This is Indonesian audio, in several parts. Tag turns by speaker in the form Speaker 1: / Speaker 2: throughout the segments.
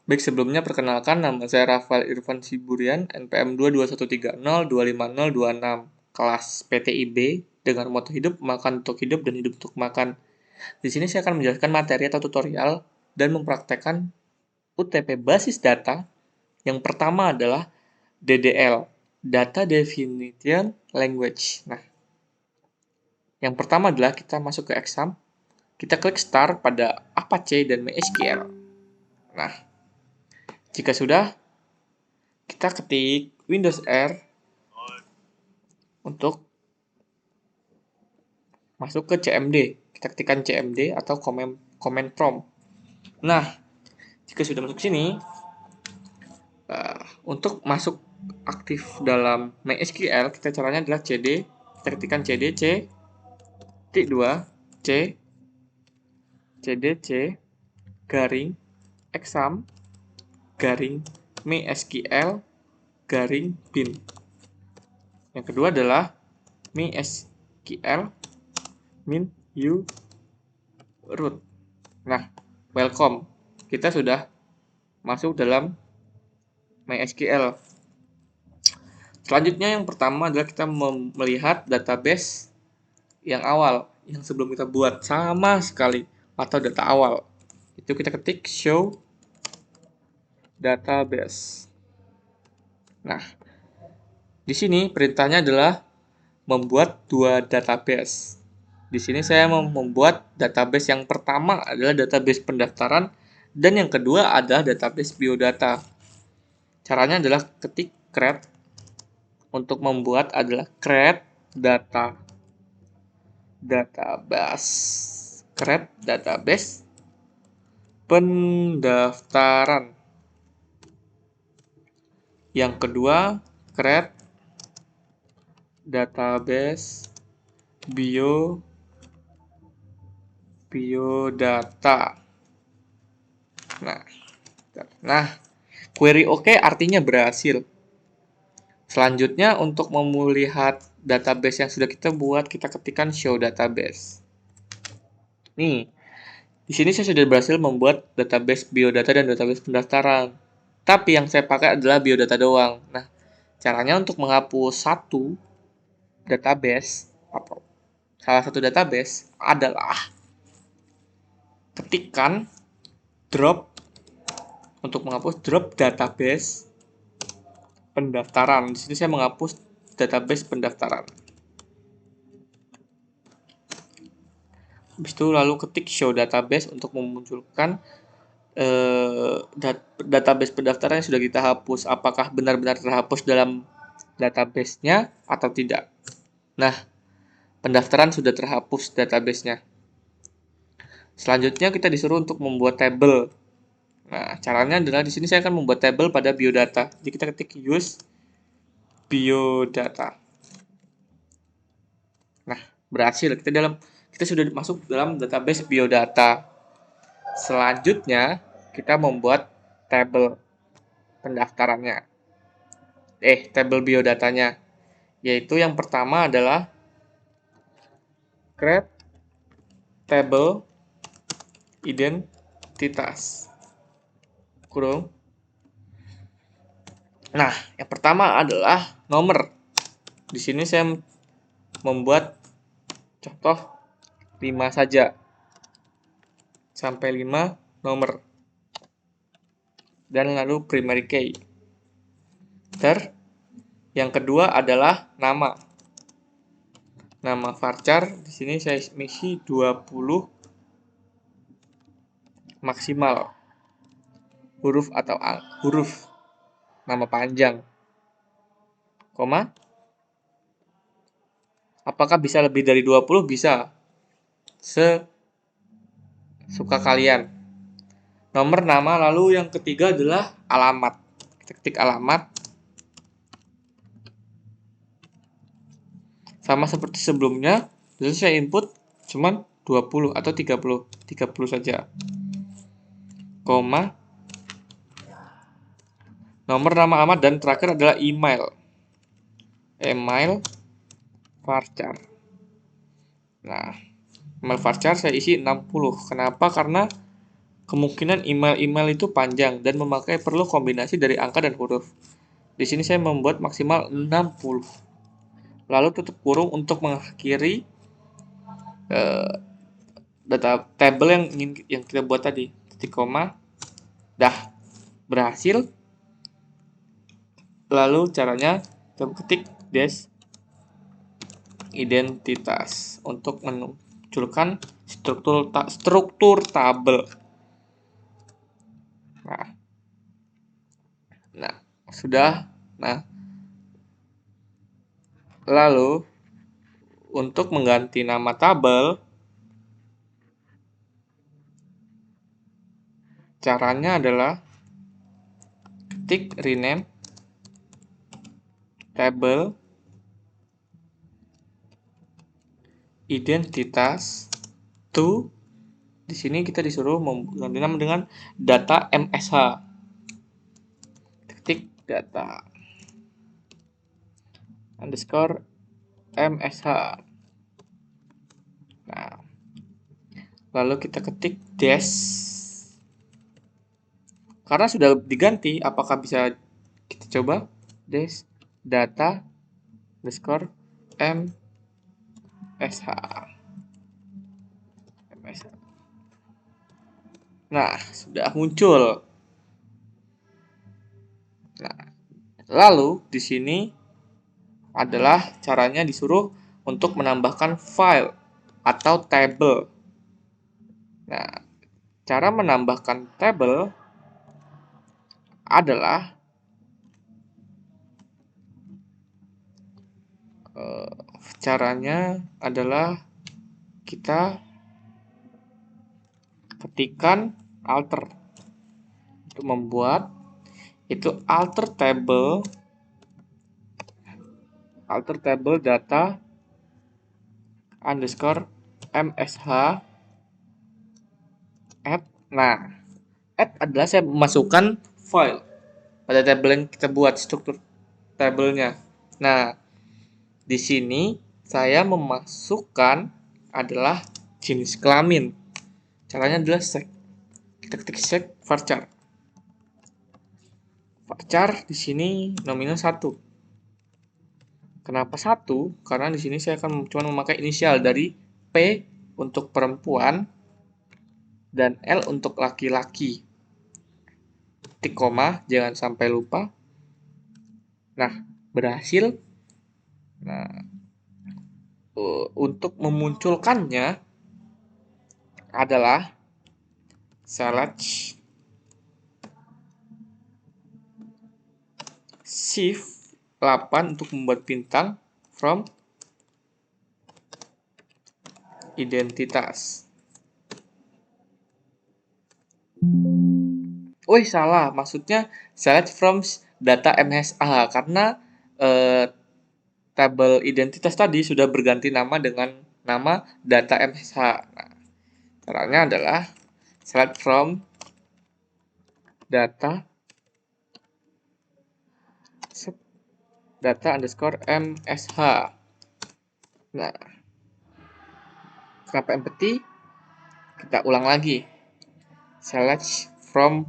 Speaker 1: Baik, sebelumnya perkenalkan, nama saya Rafael Irfan Siburian, NPM 22130 25026, kelas PTIB dengan moto hidup makan untuk hidup dan hidup untuk makan. Di sini saya akan menjelaskan materi atau tutorial dan mempraktekkan UTP basis data. Yang pertama adalah DDL, Data Definition Language. Nah, yang pertama adalah kita masuk ke exam, kita klik start pada Apache dan MySQL. Nah, jika sudah, kita ketik Windows R untuk masuk ke CMD. Kita ketikkan CMD atau command prompt. Nah, jika sudah masuk sini, untuk masuk aktif dalam MySQL, kita caranya adalah CD. Kita ketikkan CD C titik 2 C CD C garing exam garing MySQL garing bin. Yang kedua adalah MySQL min u root. Nah, welcome. Kita sudah masuk dalam MySQL. Selanjutnya yang pertama adalah kita melihat database yang awal, yang sebelum kita buat sama sekali, atau data awal. Itu kita ketik show database. Nah, di sini perintahnya adalah membuat dua database. Di sini saya membuat database yang pertama adalah database pendaftaran dan yang kedua adalah database biodata. Caranya adalah ketik create. Untuk membuat adalah create database pendaftaran. Yang kedua, create database biodata. Nah, query OK artinya berhasil. Selanjutnya, untuk melihat database yang sudah kita buat, kita ketikkan show database. Nih, di sini saya sudah berhasil membuat database biodata dan database pendaftaran. Tapi yang saya pakai adalah biodata doang. Nah, caranya untuk menghapus satu database atau salah satu database adalah ketikkan drop untuk menghapus drop database pendaftaran. Di sini saya menghapus database pendaftaran. Habis itu lalu ketik show database untuk memunculkan database pendaftaran yang sudah kita hapus. Apakah benar-benar terhapus dalam database-nya atau tidak. Nah, pendaftaran sudah terhapus database-nya. Selanjutnya kita disuruh untuk membuat table. Nah, caranya adalah di sini saya akan membuat table pada biodata. Jadi kita ketik use biodata. Nah, berhasil. Kita sudah masuk dalam database biodata. Selanjutnya, kita membuat table pendaftarannya. Table biodatanya. Yaitu yang pertama adalah create table identitas. Kurung. Nah, yang pertama adalah nomor. Di sini saya membuat contoh 5 saja. Sampai 5 nomor. Dan lalu primary key. Yang kedua adalah nama. Nama varchar di sini saya isi 20 maksimal. Huruf atau huruf. Nama panjang. Koma. Apakah bisa lebih dari 20? Bisa. Sesuka kalian. Nomor, nama, lalu yang ketiga adalah alamat. Kita ketik alamat. Sama seperti sebelumnya, jadi saya input cuman 20 atau 30. 30 saja. Koma. Nomor, nama, alamat, dan terakhir adalah email. Email varchar. Nah, email varchar saya isi 60. Kenapa? Karena Kemungkinan email-email itu panjang dan memakai perlu kombinasi dari angka dan huruf. Di sini saya membuat maksimal 60. Lalu tutup kurung untuk mengakhiri data table yang kita buat tadi. Titik koma. Dah berhasil. Lalu caranya kita ketik dash identitas untuk munculkan struktur tabel. Nah, sudah. Nah, lalu untuk mengganti nama tabel, caranya adalah ketik rename table identitas to. Di sini kita disuruh mengganti nama dengan data MSH. Ketik data underscore MSH. Nah, lalu kita ketik dash. Karena sudah diganti, apakah bisa kita coba? Dash data underscore MSH. Nah, sudah muncul. Nah, lalu di sini adalah caranya disuruh untuk menambahkan file atau table. Nah, cara menambahkan table adalah caranya adalah kita ketikkan alter untuk membuat itu alter table data underscore MSH add. Nah, add adalah saya memasukkan file pada table yang kita buat, struktur tabelnya. Nah, di sini saya memasukkan adalah jenis kelamin. Caranya adalah set. Kita ketik set varchar. Varchar di sini nominal 1. Kenapa 1? Karena di sini saya akan cuma memakai inisial dari P untuk perempuan dan L untuk laki-laki. Ketik koma, jangan sampai lupa. Nah, berhasil. Nah, untuk memunculkannya adalah select shift 8 untuk membuat bintang from identitas. Salah, maksudnya select from data MSA karena tabel identitas tadi sudah berganti nama dengan nama data MSH. Nah, caranya adalah select from data underscore MSH. Nah, kenapa empty? Kita ulang lagi. Select from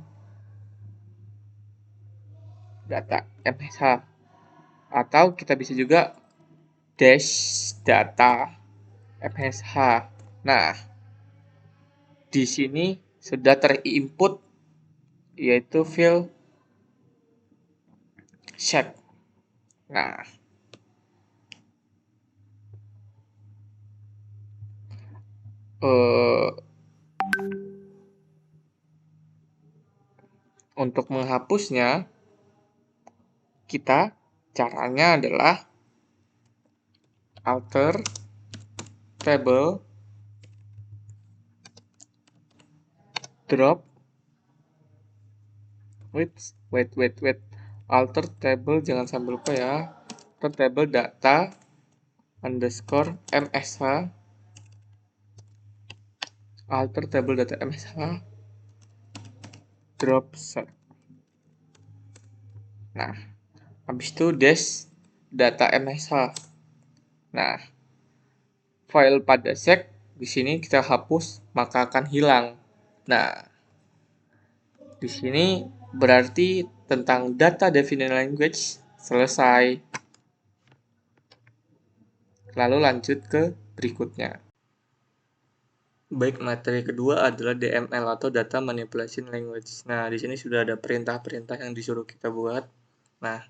Speaker 1: data MSH. Atau kita bisa juga dash data MSH. Nah, di sini sudah terinput yaitu field shape. Nah, untuk menghapusnya caranya adalah alter table drop wait alter table, jangan sampai lupa ya, alter table data underscore MSH alter table data MSH drop set. Nah, habis itu dash data MSH. Nah, file pada sec di sini kita hapus maka akan hilang. Nah, Di sini berarti tentang data defined language selesai. Lalu lanjut ke berikutnya. Baik, materi kedua adalah DML atau Data Manipulation Language. Nah, di sini sudah ada perintah-perintah yang disuruh kita buat. Nah,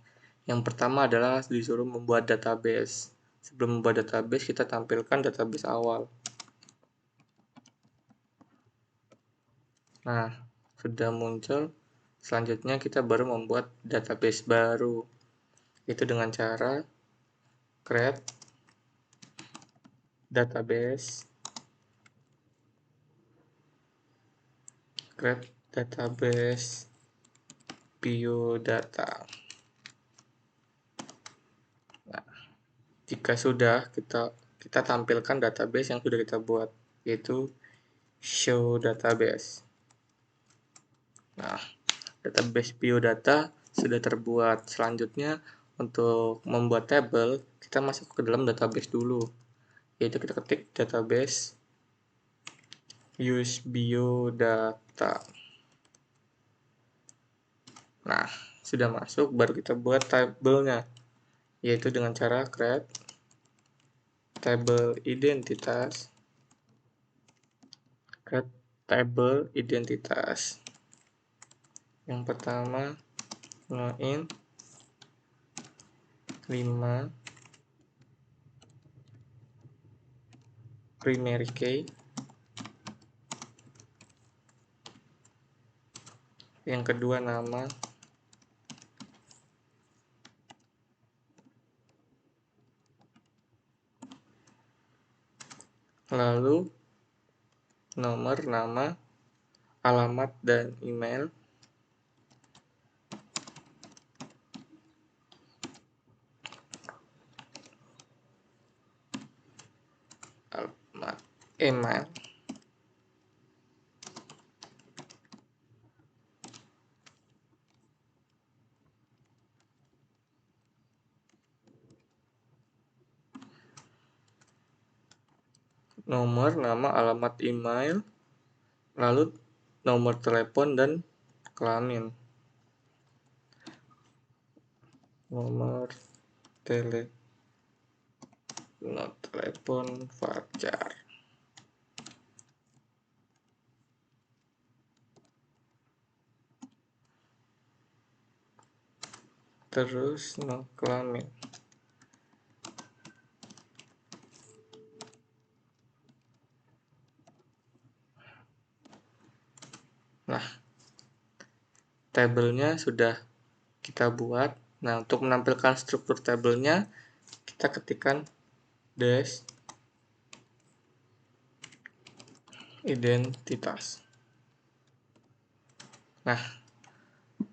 Speaker 1: yang pertama adalah disuruh membuat database. Sebelum membuat database, kita tampilkan database awal. Nah, sudah muncul. Selanjutnya kita baru membuat database baru. Itu dengan cara create database biodata. Nah, jika sudah, kita tampilkan database yang sudah kita buat, yaitu show database. Nah, database biodata sudah terbuat. Selanjutnya, untuk membuat tabel, kita masuk ke dalam database dulu, yaitu kita ketik database use biodata. Nah, sudah masuk, baru kita buat tabelnya, yaitu dengan cara create table identitas, create table identitas. Yang pertama, int 5 primary key. Yang kedua, nama. Lalu nomor, nama, alamat, dan email. Alamat, email. Nomor, nama, alamat, email. Lalu nomor telepon dan kelamin. Nomor telepon Fajar. Terus kelamin. Nah, tabelnya sudah kita buat. Nah, untuk menampilkan struktur tabelnya, kita ketikkan dash identitas. Nah,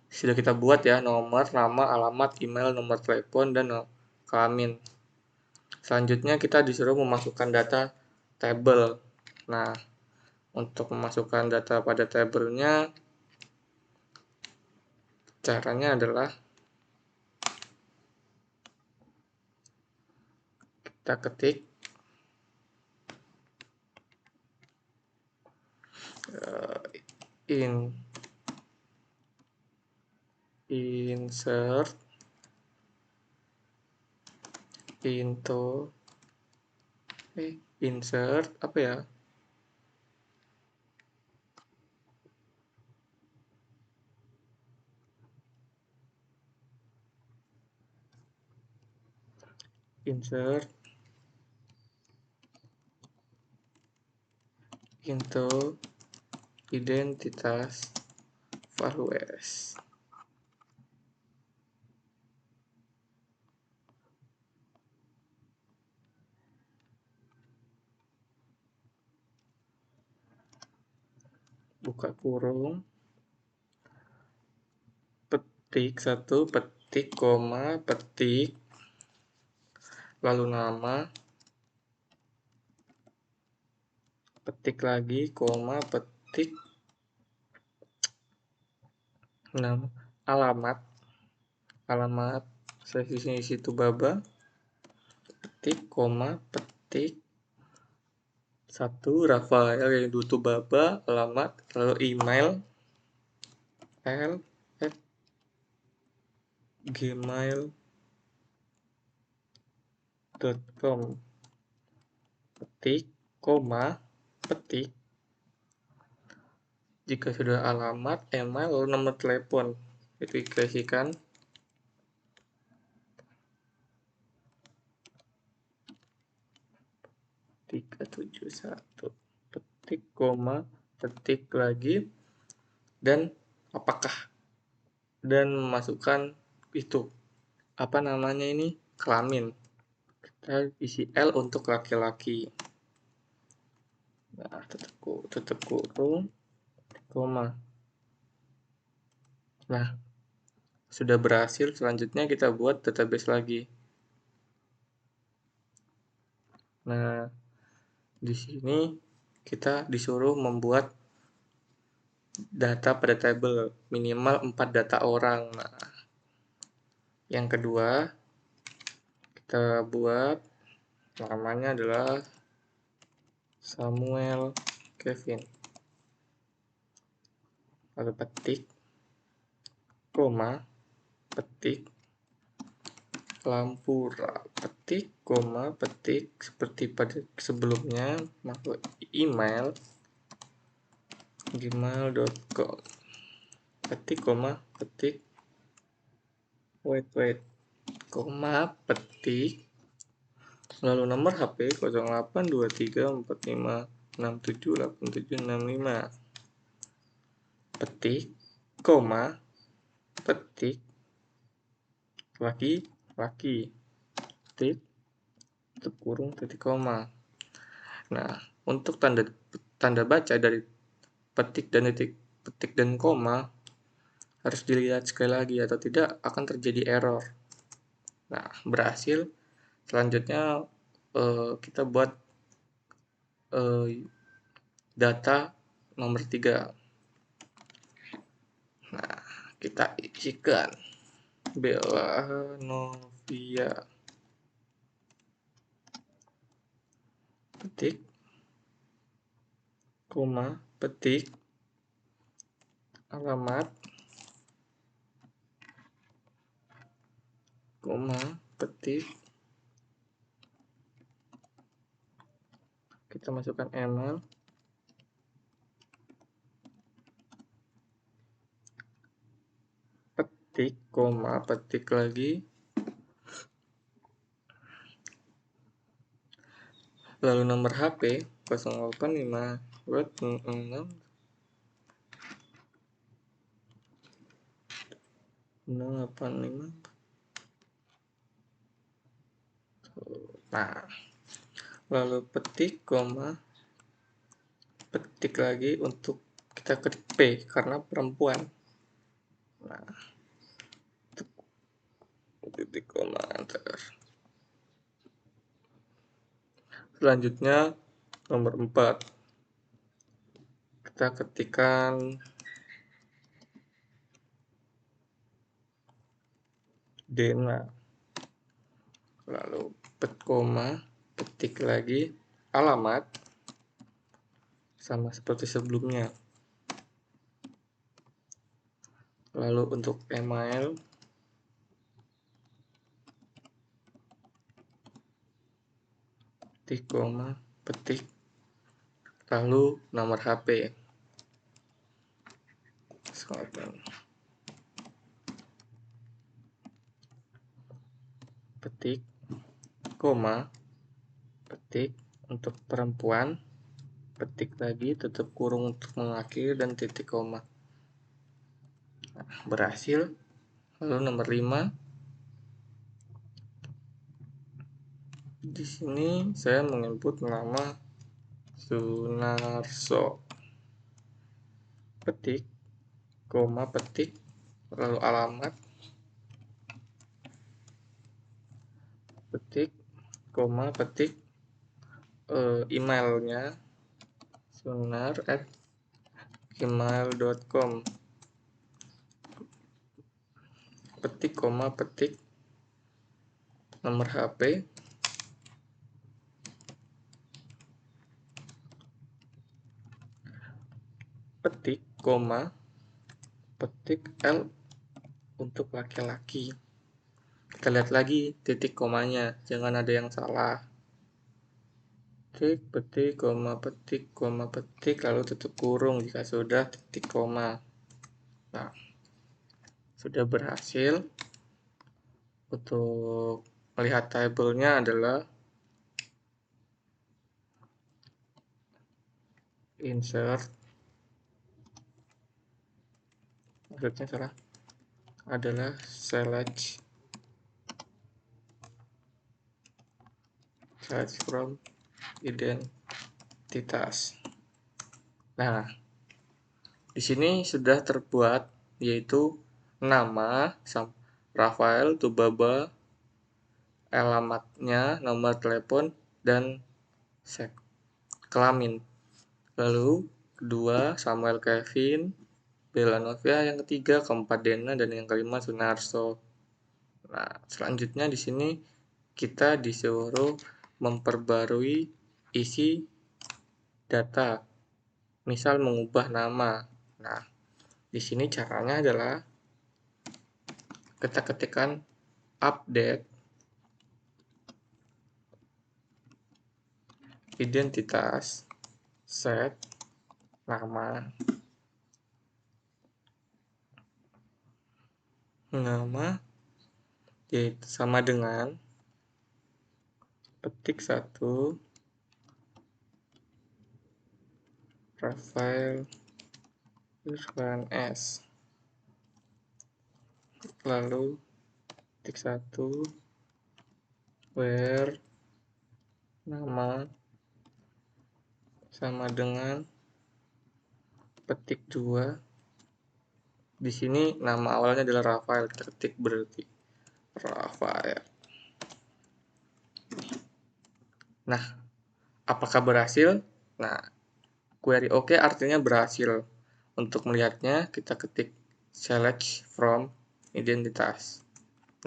Speaker 1: sudah kita buat ya, nomor, nama, alamat, email, nomor telepon, dan kelamin. Selanjutnya kita disuruh memasukkan data tabel. Nah, untuk memasukkan data pada tabelnya, caranya adalah kita ketik insert insert apa ya? Insert into identitas values. Buka kurung, petik 1, petik, koma, petik, lalu nama, petik lagi, koma, petik, nama, alamat, saya di situ baba, petik, koma, petik, 1, Rafael yang Dutu Baba, alamat, lalu email, l@gmail.com. Petik, koma, petik. Jika sudah alamat, email, lalu nomor telepon. Itu dikasihkan. Tiga tujuh satu. Petik, koma, petik lagi. Dan apakah? Dan memasukkan itu. Apa namanya ini? Kelamin. Kita isi L untuk laki-laki. Nah, tutup kurung, koma. Nah, sudah berhasil. Selanjutnya kita buat database lagi. Nah, di sini kita disuruh membuat data pada tabel minimal 4 data orang. Nah, yang kedua kita buat namanya adalah Samuel Kevin. Lalu petik, koma, petik Lampura, petik, koma, petik seperti pada sebelumnya, masuk email gmail.com, petik, koma, petik, wait, koma, petik, lalu nomor HP 082345678765, petik, koma, petik laki, petik, tutup kurung, titik, koma. Nah, untuk tanda baca dari petik dan koma harus dilihat sekali lagi, atau tidak akan terjadi error. Nah, berhasil. Selanjutnya kita buat data nomor 3. Nah, kita isikan Bella Novia, petik, koma, petik alamat, koma, petik, kita masukkan email, petik, koma, petik lagi, lalu nomor HP 085 6 685. Nah, lalu petik, koma, petik lagi untuk kita ketik P karena perempuan. Nah, titik, koma, enter. Selanjutnya nomor 4, kita ketikkan Dena, lalu koma, petik lagi alamat sama seperti sebelumnya. Lalu untuk email, petik, koma, petik, lalu nomor HP. Petik, koma, petik untuk perempuan, petik lagi, tutup kurung untuk mengakhiri, dan titik, koma. Nah, berhasil. Lalu nomor 5, di sini saya menginput nama Sunarso, petik, koma, petik, lalu alamat, petik, koma, petik, emailnya sunar@gmail.com, petik, koma, petik nomor HP, petik, koma, petik L untuk laki-laki. Kita lihat lagi titik komanya, jangan ada yang salah. Petik, koma, petik, lalu tutup kurung jika sudah titik koma. Nah, sudah berhasil. Untuk melihat tabelnya adalah insert, maksudnya salah, adalah select from identitas. Nah, di sini sudah terbuat yaitu nama Rafael Tubaba, alamatnya, nomor telepon, dan kelamin. Lalu kedua Samuel Kevin, Bella Novia, yang ketiga, keempat Dena, dan yang kelima Sunarso. Nah, selanjutnya di sini kita disuruh memperbarui isi data. Misal mengubah nama. Nah, di sini caranya adalah kita ketikkan update identitas, set nama yaitu sama dengan petik 1 Rafael Irfan S, lalu petik 1 where nama sama dengan petik 2. Di sini nama awalnya adalah Rafael, kita ketik berarti Rafael. Nah, apakah berhasil? Nah, query OK artinya berhasil. Untuk melihatnya, kita ketik select from identitas.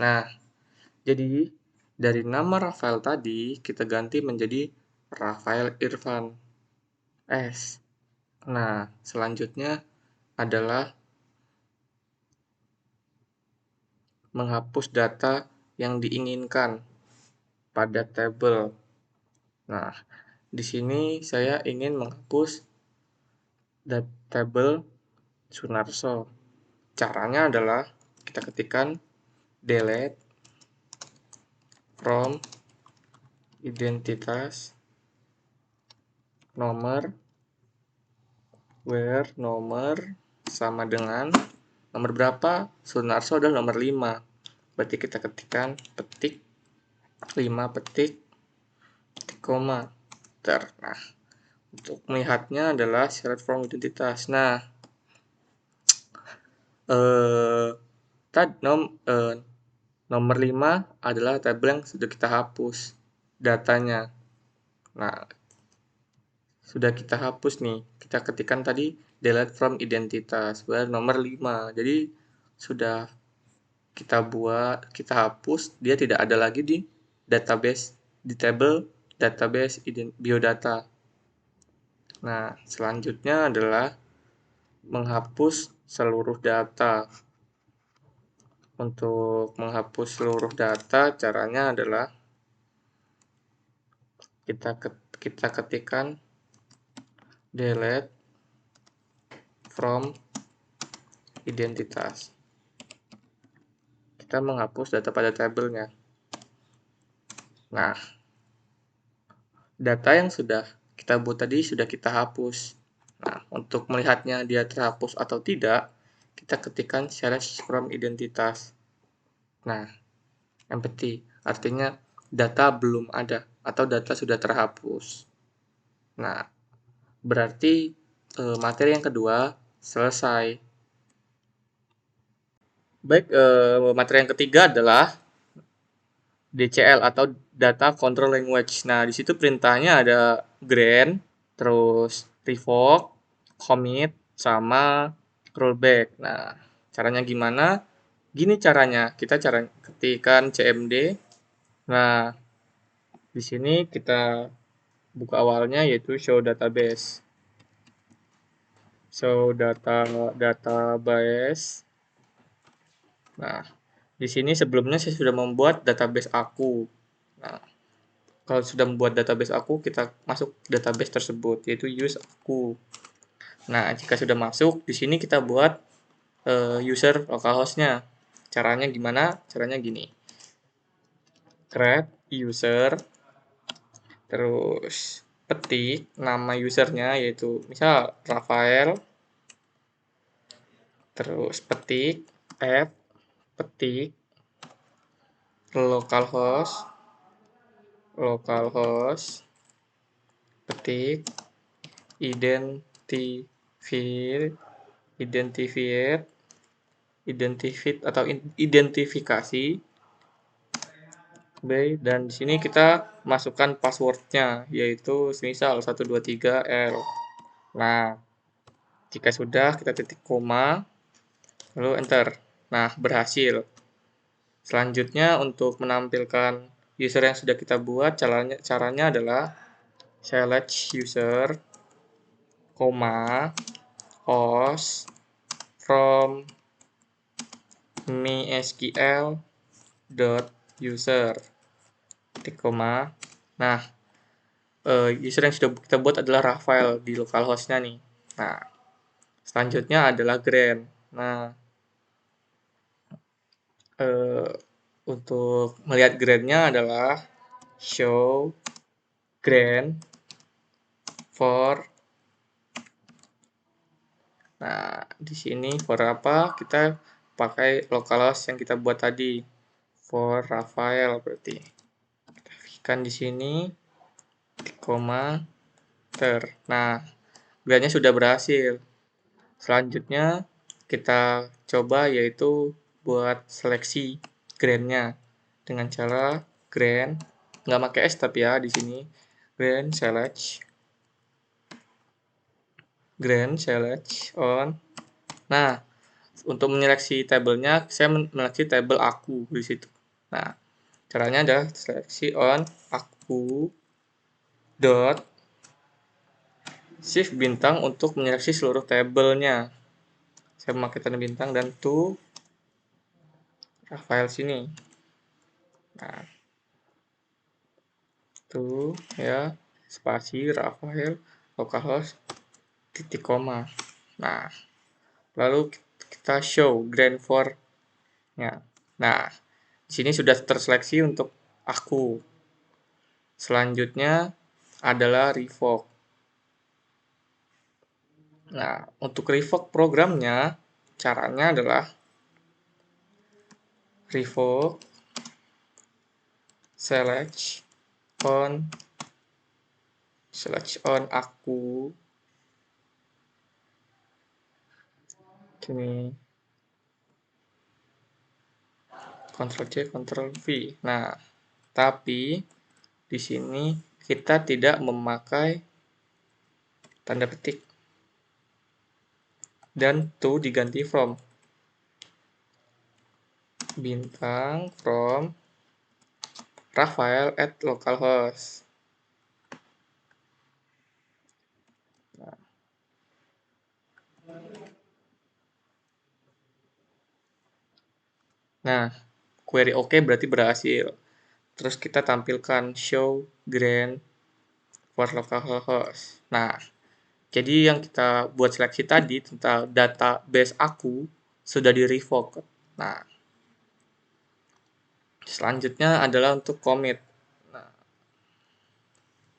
Speaker 1: Nah, jadi dari nama Rafael tadi, kita ganti menjadi Rafael Irfan S. Nah, selanjutnya adalah menghapus data yang diinginkan pada tabel. Nah, di sini saya ingin menghapus tabel Sunarso. Caranya adalah kita ketikkan delete from identitas nomor where nomor sama dengan nomor berapa? Sunarso adalah nomor 5. Berarti kita ketikkan petik 5 petik koma. Nah, untuk melihatnya adalah select from identitas. Nah, nomor 5 adalah tabel yang sudah kita hapus datanya. Nah, sudah kita hapus nih. Kita ketikkan tadi delete from identitas, nomor 5. Jadi sudah kita hapus, dia tidak ada lagi di database, di tabel database biodata. Nah, selanjutnya adalah menghapus seluruh data. Untuk menghapus seluruh data, caranya adalah kita ketikkan delete from identitas. Kita menghapus data pada tabelnya. Nah, data yang sudah kita buat tadi sudah kita hapus. Nah, untuk melihatnya dia terhapus atau tidak, kita ketikkan select from identitas. Nah, empty artinya data belum ada atau data sudah terhapus. Nah, berarti materi yang kedua selesai. Baik, materi yang ketiga adalah DCL atau Data Control Language. Nah, di situ perintahnya ada grant, terus revoke, commit, sama rollback. Nah, caranya gimana? Gini caranya, kita ketikkan cmd. Nah, di sini kita buka awalnya yaitu show database. So database. Nah, di sini sebelumnya saya sudah membuat database aku. Nah, kalau sudah membuat database aku, kita masuk database tersebut, yaitu use aku. Nah, jika sudah masuk, di sini kita buat user localhost-nya. Caranya gimana? Caranya gini. Create user, terus petik nama usernya, yaitu misal Rafael, terus petik add, petik localhost, petik identifikasi B, dan di sini kita masukkan passwordnya, yaitu misal 123L. Nah, jika sudah, kita titik koma, lalu enter. Nah, berhasil. Selanjutnya, untuk menampilkan user yang sudah kita buat, caranya adalah select user, host from mysql.user, titik koma. Nah, user yang sudah kita buat adalah Rafael di localhost-nya nih. Nah, selanjutnya adalah grant. Nah, untuk melihat grant-nya adalah show grant for. Nah, di sini for apa? Kita pakai localhost yang kita buat tadi. For Rafael berarti. Kita kan di sini koma ter. Nah, grant-nya sudah berhasil. Selanjutnya kita coba yaitu buat seleksi grant-nya dengan cara grant, nggak pakai S tapi ya di sini grant select on. Nah, untuk menyeleksi tabelnya saya menyeleksi tabel aku di situ. Nah, caranya adalah seleksi on aku dot shift bintang untuk menyeleksi seluruh tabelnya. Saya memakai tanda bintang dan to Rafael sini. Nah, tuh ya, spasi Rafael localhost titik koma. Nah, lalu kita show grant for nya. Nah, di sini sudah terseleksi untuk aku. Selanjutnya adalah revoke. Nah, untuk revoke programnya, caranya adalah revoke select on aku. Gini. Ctrl C, Ctrl V. Nah, tapi di sini kita tidak memakai tanda petik dan to diganti from. Bintang from Rafael at localhost. Nah, query OK berarti berhasil. Terus kita tampilkan show grant for localhost. Nah, jadi yang kita buat seleksi tadi tentang database aku sudah di revoke. Nah, selanjutnya adalah untuk commit. Nah,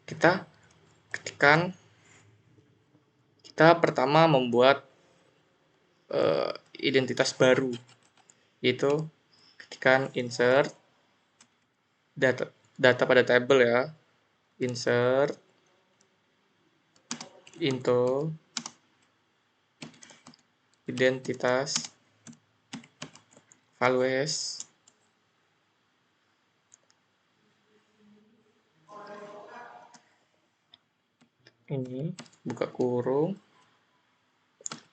Speaker 1: kita ketikkan, kita pertama membuat identitas baru, itu ketikkan insert data pada table ya, insert into identitas values ini, buka kurung,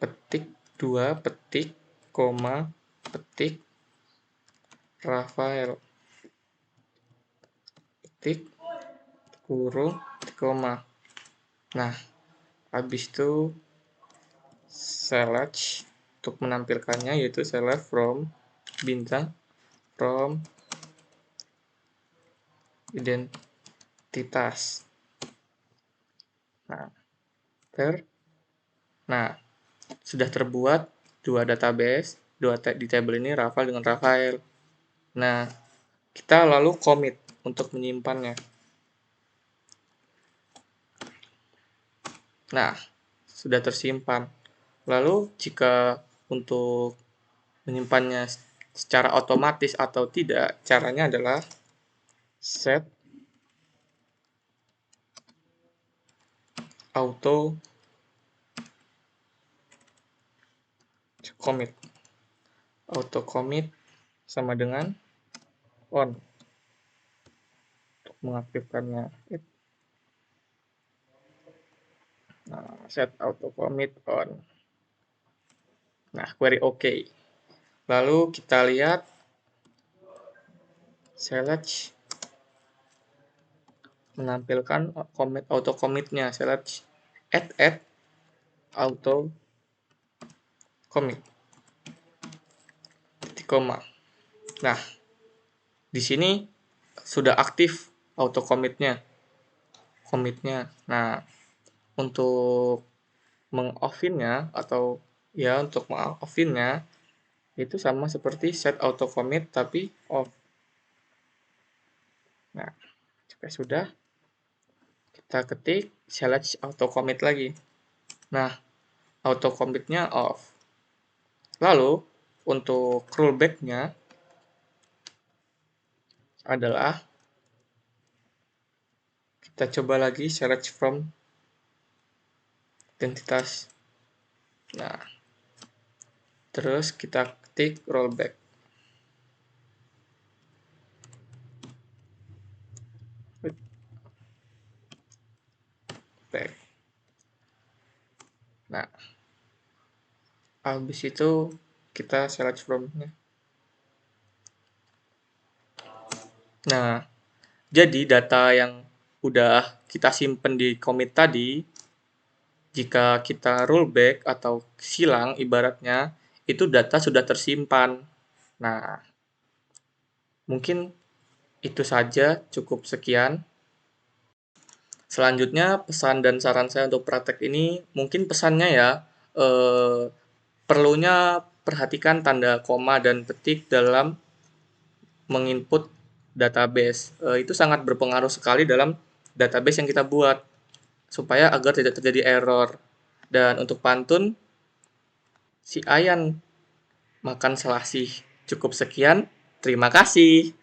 Speaker 1: petik 2, petik, koma, petik Rafael, petik, kurung, koma. Nah, habis itu select untuk menampilkannya, yaitu select from bintang from identitas. Nah, nah, sudah terbuat dua database, di table ini Rafael dengan Rafael. Nah, kita lalu commit untuk menyimpannya. Nah, sudah tersimpan. Lalu jika untuk menyimpannya secara otomatis atau tidak, caranya adalah set auto commit. Auto commit sama dengan on untuk mengaktifkannya. Nah, set auto commit on. Nah, query OK. Lalu kita lihat select menampilkan auto commit-nya. Select add auto commit. Titik koma. Nah, di sini sudah aktif auto commit-nya. Nah, untuk meng-off-nya atau ya untuk meng-off-nya itu sama seperti set auto commit tapi off. Nah, jika sudah, kita ketik select auto commit lagi. Nah, auto commit-nya off. Lalu untuk rollback-nya adalah kita coba lagi select from identitas. Nah, terus kita ketik rollback. Back. Nah, habis itu kita select from-nya. Nah, jadi data yang udah kita simpen di commit tadi, jika kita rollback atau silang ibaratnya, itu data sudah tersimpan. Nah, mungkin itu saja, cukup sekian. Selanjutnya, pesan dan saran saya untuk praktek ini, mungkin pesannya ya, perlunya perhatikan tanda koma dan petik dalam menginput database. Itu sangat berpengaruh sekali dalam database yang kita buat, supaya agar tidak terjadi error. Dan untuk pantun, si Ayan makan selasih. Cukup sekian, terima kasih.